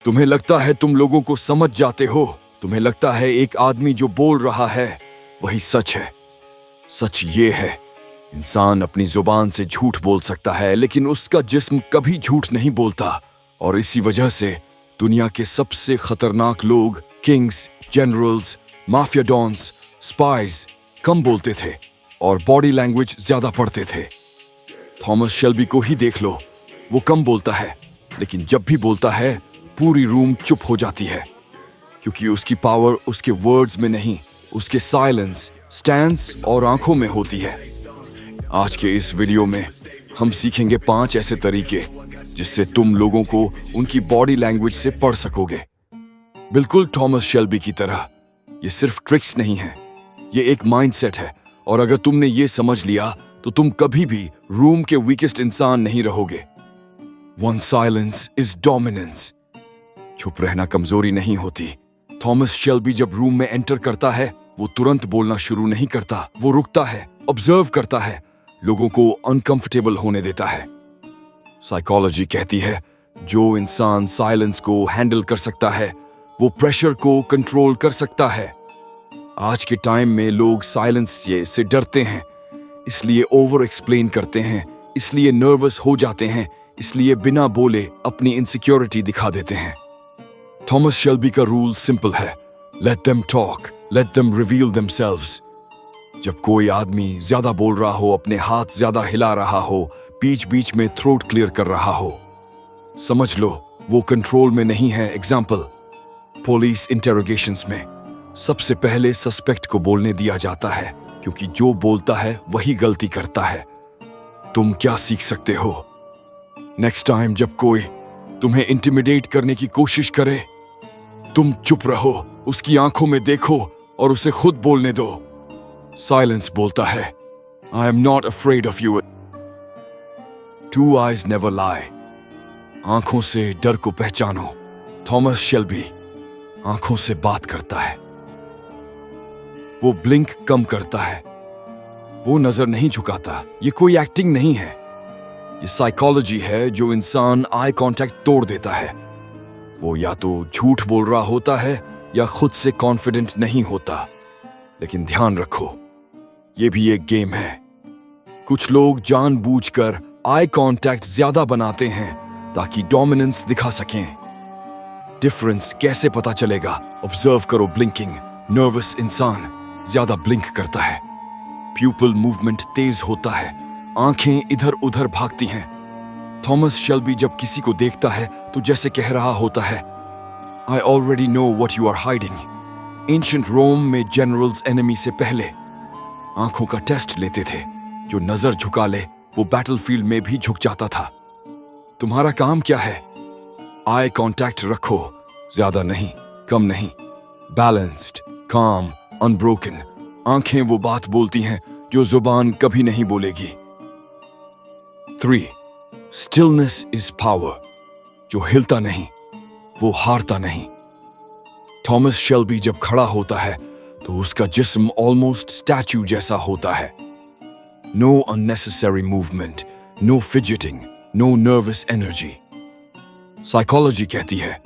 तुम्हें लगता है तुम लोगों को समझ जाते हो। तुम्हें लगता है एक आदमी जो बोल रहा है वही सच है। सच ये है, इंसान अपनी जुबान से झूठ बोल सकता है, लेकिन उसका जिस्म कभी झूठ नहीं बोलता। और इसी वजह से दुनिया के सबसे खतरनाक लोग, kings, generals, mafia dons, spies, कम बोलते थे और बॉडी लैंग्वेज ज्यादा पढ़ते थे। थॉमस शेल्बी को ही देख लो, वो कम बोलता है, लेकिन जब भी बोलता है पूरी रूम चुप हो जाती है, क्योंकि उसकी पावर उसके वर्ड्स में नहीं, उसके साइलेंस, स्टैंस और आंखों में होती है। आज के इस वीडियो में हम सीखेंगे 5 ऐसे तरीके जिससे तुम लोगों को उनकी बॉडी लैंग्वेज से पढ़ सकोगे, बिल्कुल थॉमस शेल्बी की तरह। ये सिर्फ ट्रिक्स नहीं है, ये एक माइंडसेट है, और अगर तुमने ये समझ लिया तो तुम कभी भी रूम के वीकेस्ट इंसान नहीं रहोगे। One silence is dominance. चुप रहना कमजोरी नहीं होती। थॉमस शेल्बी जब रूम में एंटर करता है, वो तुरंत बोलना शुरू नहीं करता। वो रुकता है, ऑब्जर्व करता है, लोगों को अनकंफर्टेबल होने देता है। साइकोलॉजी कहती है जो इंसान साइलेंस को हैंडल कर सकता है वो प्रेशर को कंट्रोल कर सकता है। आज के टाइम में लोग साइलेंस से डरते हैं, इसलिए ओवर एक्सप्लेन करते हैं, इसलिए नर्वस हो जाते हैं, इसलिए बिना बोले अपनी इनसिक्योरिटी दिखा देते हैं। थॉमस शेल्बी का रूल सिंपल है, let them talk, let them reveal themselves. जब कोई आदमी ज्यादा बोल रहा हो, अपने हाथ ज्यादा हिला रहा हो, बीच बीच में थ्रोट क्लियर कर रहा हो, समझ लो वो कंट्रोल में नहीं है। एग्जाम्पल, पुलिस इंटेरोगेशंस में सबसे पहले सस्पेक्ट को बोलने दिया जाता है, क्योंकि जो बोलता है वही गलती करता है। तुम क्या सीख सकते हो? नेक्स्ट टाइम जब कोई तुम्हें इंटिमिडेट करने की कोशिश करे, तुम चुप रहो, उसकी आंखों में देखो और उसे खुद बोलने दो। साइलेंस बोलता है, I am not afraid of you. Two eyes never लाई। आंखों से डर को पहचानो। थॉमस शेल्बी आंखों से बात करता है, वो ब्लिंक कम करता है, वो नजर नहीं झुकाता। ये कोई एक्टिंग नहीं है, ये साइकोलॉजी है। जो इंसान आई कांटेक्ट तोड़ देता है वो या तो झूठ बोल रहा होता है या खुद से कॉन्फिडेंट नहीं होता। लेकिन ध्यान रखो, ये भी एक गेम है। कुछ लोग जानबूझकर आई कांटेक्ट ज्यादा बनाते हैं ताकि डोमिनेंस दिखा सकें। डिफरेंस कैसे पता चलेगा? ऑब्जर्व करो ब्लिंकिंग। नर्वस इंसान ज्यादा ब्लिंक करता है, प्यूपिल मूवमेंट तेज होता है, आंखें इधर उधर भागती हैं। थॉमस शेल्बी जब किसी को देखता है तो जैसे कह रहा होता है, I already know what you are hiding. Ancient Rome में जनरल्स एनिमी से पहले आंखों का टेस्ट लेते थे। जो नजर झुका ले वो बैटलफील्ड में भी झुक जाता था। तुम्हारा काम क्या है? आई कांटेक्ट रखो, ज्यादा नहीं, कम नहीं, बैलेंस्ड, काम, अनब्रोकन। आंखें वो बात बोलती हैं जो जुबान कभी नहीं बोलेगी। 3. Stillness is power. जो हिलता नहीं वो हारता नहीं। थॉमस शेल्बी जब खड़ा होता है तो उसका जिस्म ऑलमोस्ट स्टैच्यू जैसा होता है। No unnecessary movement, no fidgeting, no nervous energy. Psychology कहती है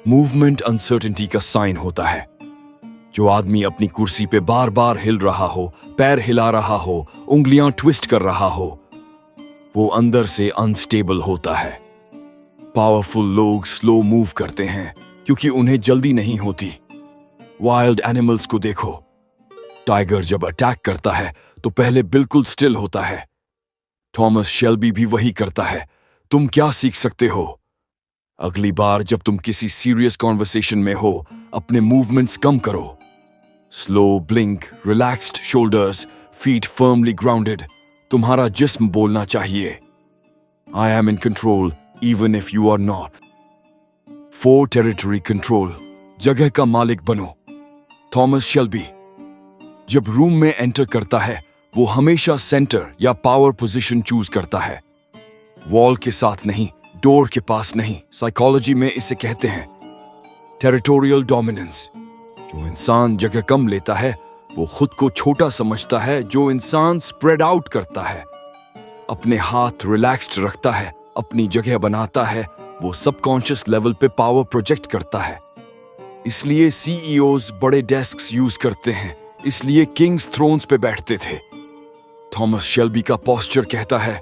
मूवमेंट अनसर्टेनिटी का साइन होता है। जो आदमी अपनी कुर्सी पे बार बार हिल रहा हो, पैर हिला रहा हो, उंगलियां ट्विस्ट कर रहा हो, वो अंदर से अनस्टेबल होता है। पावरफुल लोग स्लो मूव करते हैं क्योंकि उन्हें जल्दी नहीं होती। वाइल्ड एनिमल्स को देखो, टाइगर जब अटैक करता है तो पहले बिल्कुल स्टिल होता है। थॉमस शेल्बी भी वही करता है। तुम क्या सीख सकते हो? अगली बार जब तुम किसी सीरियस कॉन्वर्सेशन में हो, अपने मूवमेंट्स कम करो। Slow blink, relaxed shoulders, feet firmly grounded. तुम्हारा जिस्म बोलना चाहिए, I am in control even if you are not. 4. Territory control. जगह का मालिक बनो। थॉमस शेल्बी जब रूम में एंटर करता है वो हमेशा सेंटर या पावर पोजीशन चूज करता है। वॉल के साथ नहीं, डोर के पास नहीं। साइकोलॉजी में इसे कहते हैं टेरिटोरियल डोमिनेंस। जो इंसान जगह कम लेता है वो खुद को छोटा समझता है। जो इंसान स्प्रेड आउट करता है, अपने हाथ रिलैक्स्ड रखता है, अपनी जगह बनाता है, वो सबकॉन्शियस लेवल पे पावर प्रोजेक्ट करता है। इसलिए सीईओज बड़े डेस्क्स यूज करते हैं, इसलिए किंग्स थ्रोन्स पे बैठते थे। थॉमस शेल्बी का पोस्चर कहता है,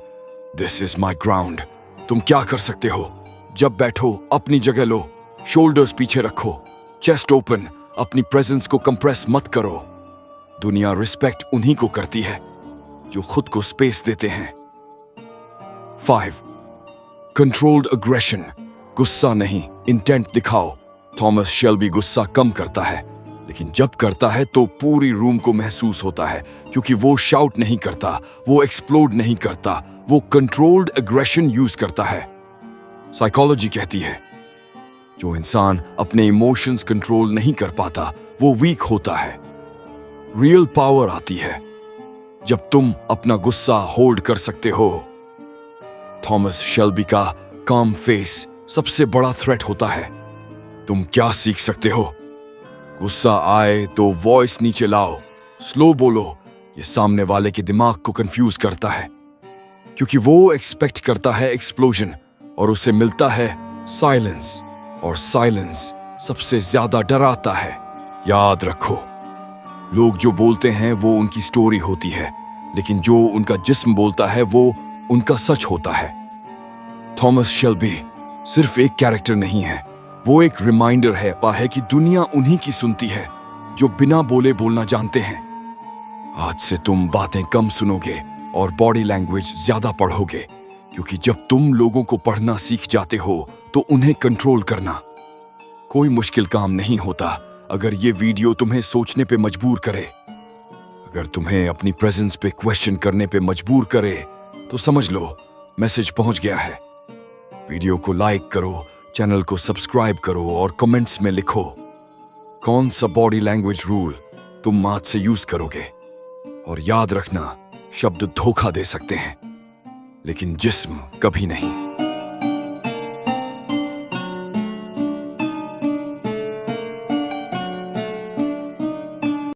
दिस इज माई ग्राउंड। तुम क्या कर सकते हो? जब बैठो अपनी जगह लो, शोल्डर्स पीछे रखो, चेस्ट ओपन, अपनी प्रेजेंस को कंप्रेस मत करो। दुनिया रिस्पेक्ट उन्हीं को करती है जो खुद को स्पेस देते हैं। 5. Controlled aggression. गुस्सा नहीं, इंटेंट दिखाओ। थॉमस शेल्बी गुस्सा कम करता है, लेकिन जब करता है तो पूरी रूम को महसूस होता है, क्योंकि वो शाउट नहीं करता, वो एक्सप्लोड नहीं करता, वो कंट्रोल्ड अग्रेशन यूज करता है। साइकोलॉजी कहती है, जो इंसान अपने इमोशंस कंट्रोल नहीं कर पाता वो वीक होता है। रियल पावर आती है जब तुम अपना गुस्सा होल्ड कर सकते हो। थॉमस शेल्बी का काम फेस सबसे बड़ा थ्रेट होता है। तुम क्या सीख सकते हो? गुस्सा आए तो वॉइस नीचे लाओ, स्लो बोलो। ये सामने वाले के दिमाग को कंफ्यूज करता है, क्योंकि वो एक्सपेक्ट करता है एक्सप्लोजन और उसे मिलता है साइलेंस, और साइलेंस सबसे ज्यादा डराता है। याद रखो, लोग जो बोलते हैं वो उनकी स्टोरी होती है, लेकिन जो उनका जिस्म बोलता है वो उनका सच होता है। थॉमस शेल्बी सिर्फ एक कैरेक्टर नहीं है, वो एक रिमाइंडर है कि दुनिया उन्हीं की सुनती है जो बिना बोले बोलना जानते हैं। आज से तुम बातें कम सुनोगे और बॉडी लैंग्वेज ज्यादा पढ़ोगे, क्योंकि जब तुम लोगों को पढ़ना सीख जाते हो तो उन्हें कंट्रोल करना कोई मुश्किल काम नहीं होता। अगर ये वीडियो तुम्हें सोचने पे मजबूर करे, अगर तुम्हें अपनी प्रेजेंस पे क्वेश्चन करने पे मजबूर करे, तो समझ लो मैसेज पहुंच गया है। वीडियो को लाइक करो, चैनल को सब्सक्राइब करो और कमेंट्स में लिखो कौन सा बॉडी लैंग्वेज रूल तुम आज से यूज करोगे। और याद रखना, शब्द धोखा दे सकते हैं, लेकिन जिस्म कभी नहीं।